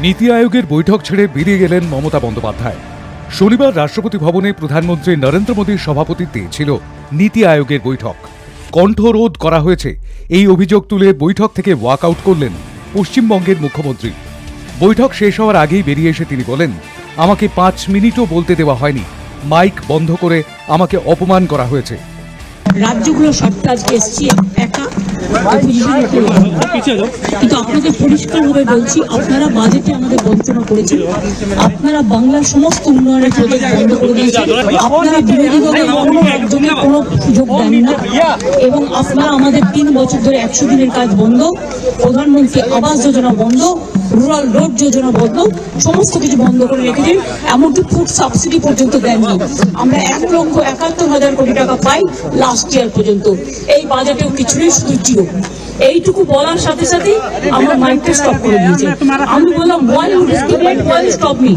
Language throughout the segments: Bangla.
নীতি আয়োগের বৈঠক ছেড়ে বেরিয়ে গেলেন মমতা বন্দ্যোপাধ্যায়। শনিবার রাষ্ট্রপতি ভবনে প্রধানমন্ত্রী নরেন্দ্র মোদীর সভাপতিত্বে ছিল নীতি আয়োগের বৈঠক। কণ্ঠরোধ করা হয়েছে এই অভিযোগ তুলে বৈঠক থেকে ওয়াকআউট করলেন পশ্চিমবঙ্গের মুখ্যমন্ত্রী। বৈঠক শেষ হওয়ার আগেই বেরিয়ে এসে তিনি বলেন, আমাকে 5 মিনিটও বলতে দেওয়া হয়নি, মাইক বন্ধ করে আমাকে অপমান করা হয়েছে। রাজ্যগুলো সবটা আজকে এসছি একা, কিন্তু আপনাদের পরিষ্কারভাবে বলছি, আপনারা বাজেটে আমাদের বঞ্চনা করেছেন, আপনারা বাংলার সমস্ত উন্নয়নের প্রজেক্ট বন্ধ করে দিয়েছেন, আপনারা বিরোধী দলের কোনো একজনের কোনো সুযোগ দেন না, এবং আপনারা আমাদের 3 বছর ধরে 100 দিনের কাজ বন্ধ, প্রধানমন্ত্রী আবাস যোজনা বন্ধ, রুরাল রোড যোজনা বন্ধ, সমস্ত কিছু বন্ধ করে রেখেছেন, এমনকি ফুড সাবসিডি পর্যন্ত দেননি। আমরা 1,71,000 কোটি টাকা পাই লাস্ট ইয়ার পর্যন্ত, এই বাজেটেও কিছুই, শুধু জিরো। এইটুকু বলার সাথে সাথে আমার মাইকটা স্টপ করে দিয়েছে। আমি বললাম, why you discriminate, why you stop me?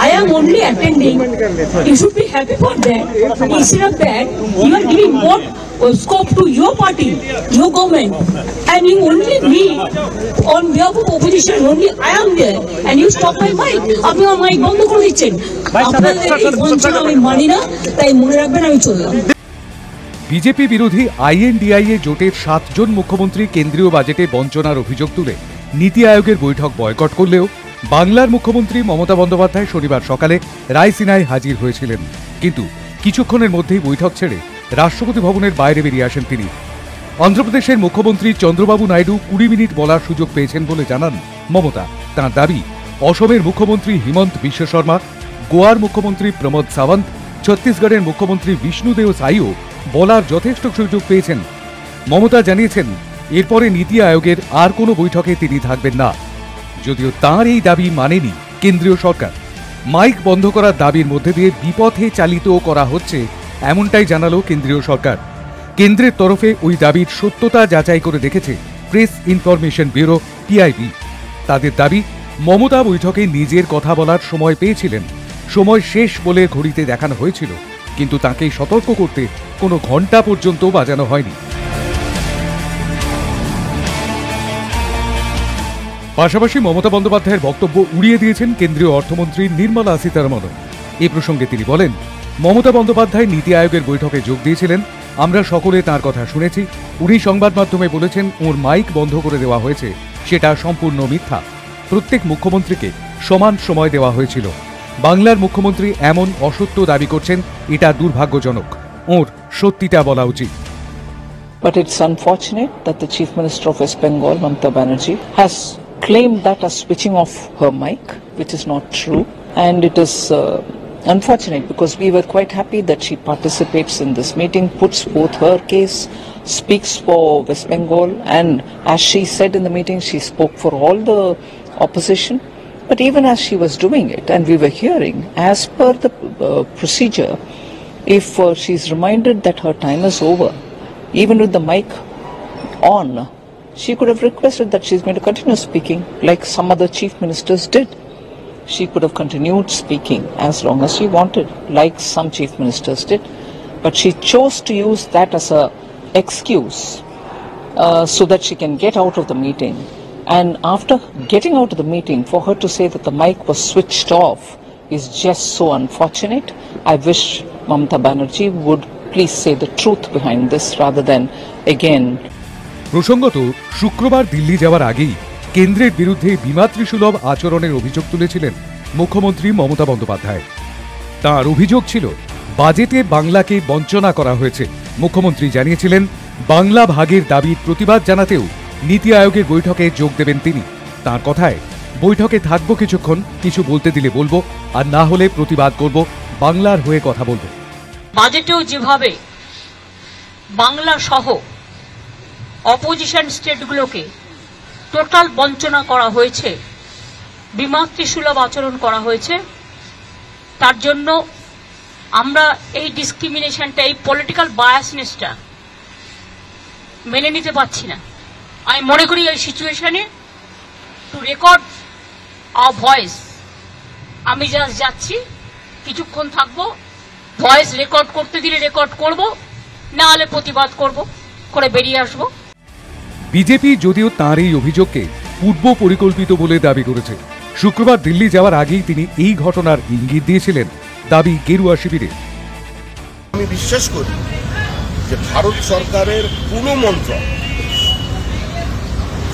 I am only attending. You should be happy for that. Instead of that, you are giving more scope to your party, your government, and you only me on behalf of opposition. Only I am there, and you stop my mic. আপনি আমার মাইক বন্ধ করে দিচ্ছেন। আপনাদের এই বঞ্চনা আমি মানি না, তাই মনে রাখবেন আমি চললাম। বিজেপি বিরোধী INDIA জোটের 7 জন মুখ্যমন্ত্রী কেন্দ্রীয় বাজেটে বঞ্চনার অভিযোগ তুলে নীতি আয়োগের বৈঠক বয়কট করলেও বাংলার মুখ্যমন্ত্রী মমতা বন্দ্যোপাধ্যায় শনিবার সকালে রায়সিনায় হাজির হয়েছিলেন। কিন্তু কিছুক্ষণের মধ্যেই বৈঠক ছেড়ে রাষ্ট্রপতি ভবনের বাইরে বেরিয়ে আসেন তিনি। অন্ধ্রপ্রদেশের মুখ্যমন্ত্রী চন্দ্রবাবু নাইডু 20 মিনিট বলার সুযোগ পেয়েছেন বলে জানান মমতা। তাঁর দাবি, অসমের মুখ্যমন্ত্রী হিমন্ত বিশ্ব শর্মা, গোয়ার মুখ্যমন্ত্রী প্রমোদ সাওয়ন্ত, ছত্তিশগড়ের মুখ্যমন্ত্রী বিষ্ণুদেব সাইও বলার যথেষ্ট সুযোগ পেয়েছেন। মমতা জানিয়েছেন, এরপরে নীতি আয়োগের আর কোনো বৈঠকে তিনি থাকবেন না। যদিও তাঁর এই দাবি মানেনি কেন্দ্রীয় সরকার। মাইক বন্ধ করার দাবির মধ্যে দিয়ে বিপথে চালিত করা হচ্ছে, এমনটাই জানালো কেন্দ্রীয় সরকার। কেন্দ্রের তরফে ওই দাবির সত্যতা যাচাই করে দেখেছে প্রেস ইনফরমেশন ব্যুরো PIB। তাদের দাবি, মমতা বৈঠকে নিজের কথা বলার সময় পেয়েছিলেন, সময় শেষ বলে ঘড়িতে দেখানো হয়েছিল, কিন্তু তাকে সতর্ক করতে কোনো ঘণ্টা পর্যন্ত বাজানো হয়নি। পাশাপাশি মমতা বন্দ্যোপাধ্যায়ের বক্তব্য উড়িয়ে দিয়েছেন কেন্দ্রীয় অর্থমন্ত্রী নির্মলা সীতারমণ। এ প্রসঙ্গে তিনি বলেন, মমতা বন্দ্যোপাধ্যায় নীতি আয়োগের বৈঠকে যোগ দিয়েছিলেন, আমরা সকলে তাঁর কথা শুনেছি। উনি সংবাদ মাধ্যমে বলেছেন ওর মাইক বন্ধ করে দেওয়া হয়েছে, সেটা সম্পূর্ণ মিথ্যা। প্রত্যেক মুখ্যমন্ত্রীকে সমান সময় দেওয়া হয়েছিল। বাংলার মুখ্যমন্ত্রী এমন অসত্য দাবি করছেন, এটা দুর্ভাগ্যজনক। ওর সত্যিটা বলা উচিত। But it's unfortunate that the Chief Minister of West Bengal, Mamata Banerjee, has claimed that as switching off her mic, which is not true. And it is unfortunate because we were quite happy that she participates in this meeting, puts forth her case, speaks for West Bengal, and as she said in the meeting, she spoke for all the opposition. But even as she was doing it, and we were hearing, as per the procedure, if she's reminded that her time is over, even with the mic on, she could have requested that she's going to continue speaking like some other chief ministers did. She could have continued speaking as long as she wanted, like some chief ministers did. But she chose to use that as an excuse so that she can get out of the meeting. And after getting out of the meeting, for her to say that the mic was switched off is just so unfortunate. I wish Mamata Banerjee would please say the truth behind this rather than again. প্রসঙ্গত, শুক্রবার দিল্লি যাওয়ার আগেই কেন্দ্রের বিরুদ্ধে বিমাতৃসুলভ আচরণের অভিযোগ তুলেছিলেন মুখ্যমন্ত্রী মমতা বন্দ্যোপাধ্যায়। তাঁর অভিযোগ ছিল, বাজেটে বাংলাকে বঞ্চনা করা হয়েছে। মুখ্যমন্ত্রী জানিয়েছিলেন, বাংলা ভাগের দাবির প্রতিবাদ জানাতেও নীতি আয়োগের বৈঠকে যোগ দেবেন তিনি। তাঁর কথায়, বৈঠকে থাকবো কিছুক্ষণ, কিছু বলতে দিলে বলবো, আর না হলে প্রতিবাদ করব, বাংলার হয়ে কথা বলবো। বাজেটেও যেভাবে বাংলা সহ অপোজিশন স্টেটগুলোকে টোটাল বঞ্চনা করা হয়েছে, বিমাতৃসুলভ আচরণ করা হয়েছে, তার জন্য আমরা এই ডিসক্রিমিনেশনটা, এই পলিটিক্যাল বায়াসনেসটা মেনে নিতে পারছি না। আমি মনে করি এই সিচুয়েশনে টু রেকর্ড আওয়ার ভয়েস, আমি জাস্ট যাচ্ছি, কিছুক্ষণ থাকবো, ভয়েস রেকর্ড করতে দিলে রেকর্ড করব, না হলে প্রতিবাদ করব, করে বেরিয়ে আসবো। বিজেপি যদিও তাঁর এই অভিযোগকে পূর্ব পরিকল্পিত বলে দাবি করেছে। শুক্রবার দিল্লি যাওয়ার আগেই তিনি এই ঘটনার ইঙ্গিত দিয়েছিলেন দাবি গেরুয়া শিবিরের। আমি বিশ্বাস করি যে ভারত সরকারের কোনো মন্ত্রক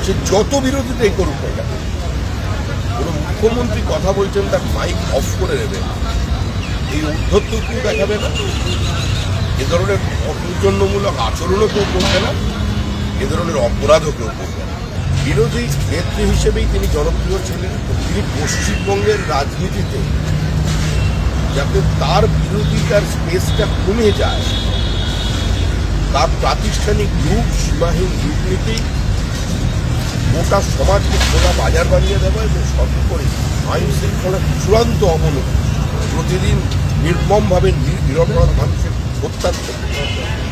সে যত বিরোধিতাই করুক না কেন, কোনো মুখ্যমন্ত্রী কথা বলছেন তার মাইক অফ করে দেবে, এই উদ্ধত্ত কেউ দেখাবে না, এ ধরনের অসৌজন্যমূলক আচরণও কেউ করবে না, এ ধরনের অপরাধও কেউ করবে না। বিরোধী নেত্রী হিসেবেই তিনি জনপ্রিয় ছিলেন। তিনি পশ্চিমবঙ্গের রাজনীতিতে যাতে তার বিরোধিতার স্পেসটা কমে যায়, তার প্রাতিষ্ঠানিক রূপ, সীমাহীন দুর্নীতি, গোটা সমাজকে খোলা বাজার বানিয়ে দেওয়া এবং সর্বোপরি আইন শৃঙ্খলার চূড়ান্ত অবনতি, প্রতিদিন নির্মমভাবে নিরপরাধ মানুষের হত্যা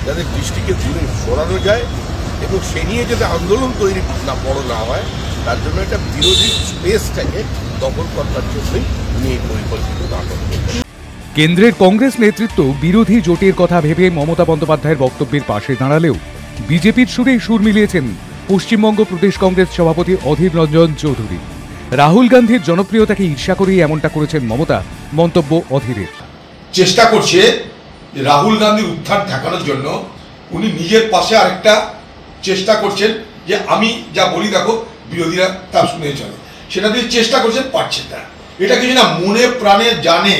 যাদের দৃষ্টিকে দূরে সরানো যায় এবং সে নিয়ে যাতে আন্দোলন তৈরি বড় না হয়, তার জন্য একটা বিরোধী স্পেসটাকে দখল করবার জন্যই নিয়ে পরিকল্পিত নাটক। কেন্দ্রের কংগ্রেস নেতৃত্ব বিরোধী জোটের কথা ভেবে মমতা বন্দ্যোপাধ্যায়ের বক্তব্যের পাশে দাঁড়ালেও বিজেপির সুরেই সুর মিলিয়েছেন পশ্চিমবঙ্গ প্রদেশ কংগ্রেস সভাপতি অধীর রঞ্জন চৌধুরী। রাহুল গান্ধীর জনপ্রিয়তাকে ঈর্ষা করেই এমনটা করেছেন মমতা, মন্তব্য অধীরের। চেষ্টা করছে রাহুল গান্ধীর উত্থান ঠেকানোর জন্য, উনি নিজের পাশে আরেকটা চেষ্টা করছেন যে আমি যা বলি দেখো বিরোধীরা তা শুনে চলে, সেটা দিয়ে চেষ্টা করছেন, পারছেন না। এটা কিছু না, মনে প্রাণে জানে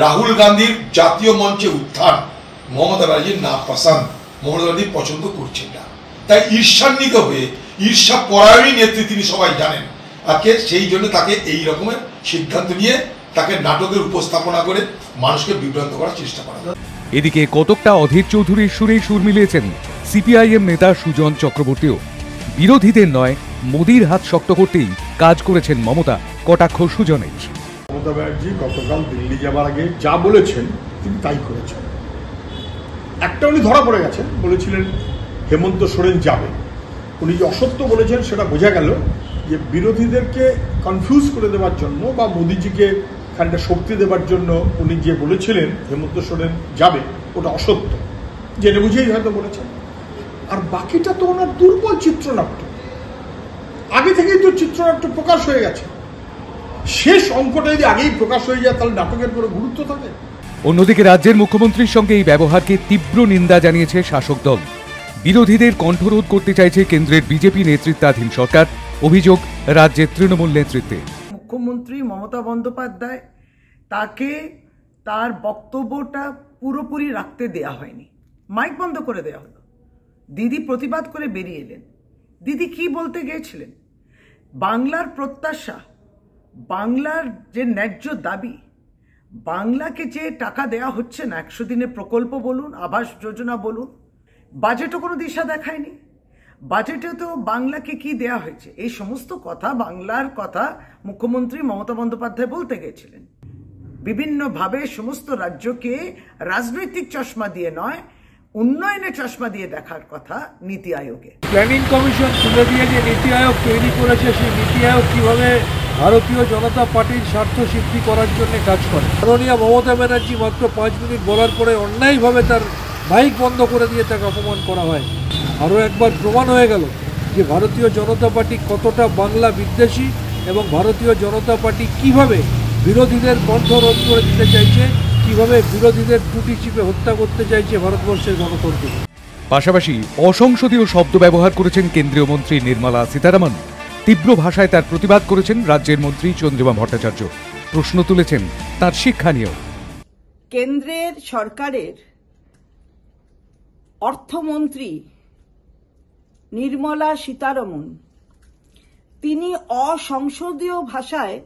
রাহুল গান্ধীর জাতীয় মঞ্চে উত্থান মমতা ব্যানার্জির না পছন্দ, মমতা ব্যানার্জি পছন্দ করছেন না। তাই ঈর্ষান্বিত হয়ে, ঈর্ষা পরায়ণী নেত্রী তিনি সবাই জানেন, আজকে সেই জন্য তাকে এই রকমের সিদ্ধান্ত নিয়ে তাকে নাটকের উপস্থাপনা করে মানুষকে বিভ্রান্ত করার চেষ্টা করা। এদিকে কতকটা অধীর চৌধুরীর সুরেই সুর মিলিয়েছেন সিপিআইএম নেতা সুজন চক্রবর্তীও। বিরোধীদের নয়, মোদির হাত শক্ত করতেই কাজ করেছেন মমতা, কটাক্ষ সুজনের। মমতা ব্যানার্জি গতকাল দিল্লি যাবার আগে যা বলেছেন তিনি তাই করেছেন। একটা উনি ধরা পড়ে গেছেন, বলেছিলেন হেমন্ত সোরেন যাবে। উনি যে অসত্য বলেছেন সেটা বোঝা গেল যে বিরোধীদেরকে কনফিউজ করে দেওয়ার জন্য বা মোদিজিকে খানিকটা শক্তি দেওয়ার জন্য উনি যে বলেছিলেন হেমন্ত সোরেন যাবে, ওটা অসত্য, জেনে বুঝেই হয়তো বলেছেন। আর বাকিটা তো ওনার দুর্বল চিত্রনাট্য, আগে থেকেই তো চিত্রনাট্য প্রকাশ হয়ে গেছে। শেষ অঙ্কটা যদি আগেই প্রকাশ হয়ে যায় তাহলে নাটকের কোনো গুরুত্ব থাকে। অন্যদিকে রাজ্যের মুখ্যমন্ত্রীর সঙ্গে এই ব্যবহারকে তীব্র নিন্দা জানিয়েছে শাসক দল। বিরোধীদের কণ্ঠরোধ করতে চাইছে কেন্দ্রের বিজেপি নেতৃত্বাধীন সরকার, অভিযোগ রাজ্যের তৃণমূল নেতৃত্বে। মুখ্যমন্ত্রী মমতা বন্দ্যোপাধ্যায় তাকে তার বক্তব্যটা পুরোপুরি রাখতে দেয়া হয়নি, মাইক বন্ধ করে দেয়া হলো। দিদি প্রতিবাদ করে বেরিয়ে এলেন। দিদি কি বলতে গিয়েছিলেন? বাংলার প্রত্যাশা, বাংলার যে ন্যায্য দাবি, বাংলাকে যে টাকা দেয়া হচ্ছে না, 100 দিনের প্রকল্প বলুন, আবাস যোজনা বলুন, বাজেটও কোনো দিশা দেখায়নি। বাজেটে তো বাংলাকে কি দেয়া হয়েছে, এই সমস্ত কথা, বাংলার কথা মুখ্যমন্ত্রী মমতা বন্দ্যোপাধ্যায় বলতে গিয়েছিলেন। বিভিন্নভাবে সমস্ত রাজ্যকে রাজনৈতিক চশমা দিয়ে নয়, উন্নয়নের চশমা দিয়ে দেখার কথা নীতি আয়োগে। প্ল্যানিং কমিশন তুলে দিয়ে যে নীতি আয়োগ তৈরি করেছে, সেই নীতি আয়োগ কিভাবে ভারতীয় জনতা পার্টির স্বার্থ সিদ্ধি করার জন্য কাজ করে। মাননীয় মমতা ব্যানার্জি মাত্র 5 মিনিট বলার পরে অন্যায়ভাবে তার মাইক বন্ধ করে দিয়ে তাকে অপমান করা হয়। আরও একবার প্রমাণ হয়ে গেল যে ভারতীয় জনতা পার্টি কতটা বাংলা বিদ্বেষী এবং ভারতীয় জনতা পার্টি কিভাবে বিরোধীদের কণ্ঠ রোধ করে দিতে চাইছে, কিভাবে বিরোধীদের টুটি চিপে হত্যা করতে চাইছে ভারতবর্ষের গণতন্ত্র। পাশাপাশি অসংসদীয় শব্দ ব্যবহার করেছেন কেন্দ্রীয় মন্ত্রী নির্মলা সীতারামন। তীব্র ভাষায় তার প্রতিবাদ করেছেন রাজ্যের মন্ত্রী চন্দ্রিমা ভট্টাচার্য। প্রশ্ন তুলেছেন তার শিক্ষা নিয়েও। কেন্দ্রের সরকারের অর্থমন্ত্রী নির্মলা সীতারমন তিনি অসংসদীয় ভাষায়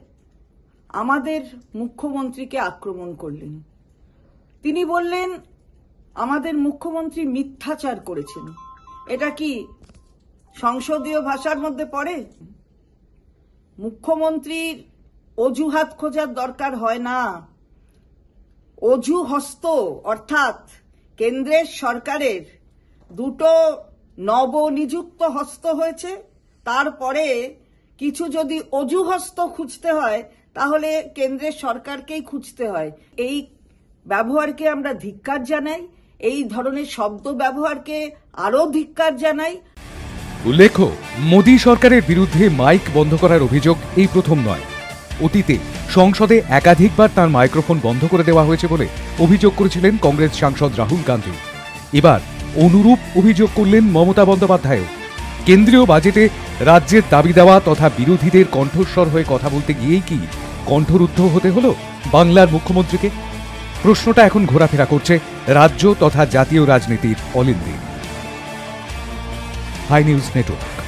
আমাদের মুখ্যমন্ত্রীকে আক্রমণ করলেন। তিনি বললেন আমাদের মুখ্যমন্ত্রী মিথ্যাচার করেছেন। এটা কি সংসদীয় ভাষার মধ্যে পড়ে? মুখ্যমন্ত্রীর অজুহাত খোঁজার দরকার হয় না। অজু হস্ত অর্থাৎ কেন্দ্রের সরকারের 2টো নবনিযুক্ত হস্ত হয়েছে, তারপরে কিছু যদি অজুহস্ত খুঁজতে হয় তাহলে কেন্দ্রের সরকারকেই খুঁজতে হয়। এই ব্যবহারকে আমরা ধিক্কার জানাই, এই ধরনের শব্দ ব্যবহারকে আরো ধিক্কার জানাই। উল্লেখ্য, মোদী সরকারের বিরুদ্ধে মাইক বন্ধ করার অভিযোগ এই প্রথম নয়। অতীতে সংসদে একাধিকবার তার মাইক্রোফোন বন্ধ করে দেওয়া হয়েছে বলে অভিযোগ করেছিলেন কংগ্রেস সাংসদ রাহুল গান্ধী। এবার অনুরূপ অভিযোগ করলেন মমতা বন্দ্যোপাধ্যায়ও। কেন্দ্রীয় বাজেটে রাজ্যের দাবি দেওয়া তথা বিরোধীদের কণ্ঠস্বর হয়ে কথা বলতে গিয়েই কি কণ্ঠরুদ্ধ হতে হলো বাংলার মুখ্যমন্ত্রীকে? প্রশ্নটা এখন ঘোরাফেরা করছে রাজ্য তথা জাতীয় রাজনীতির অলিন্দে। High news network.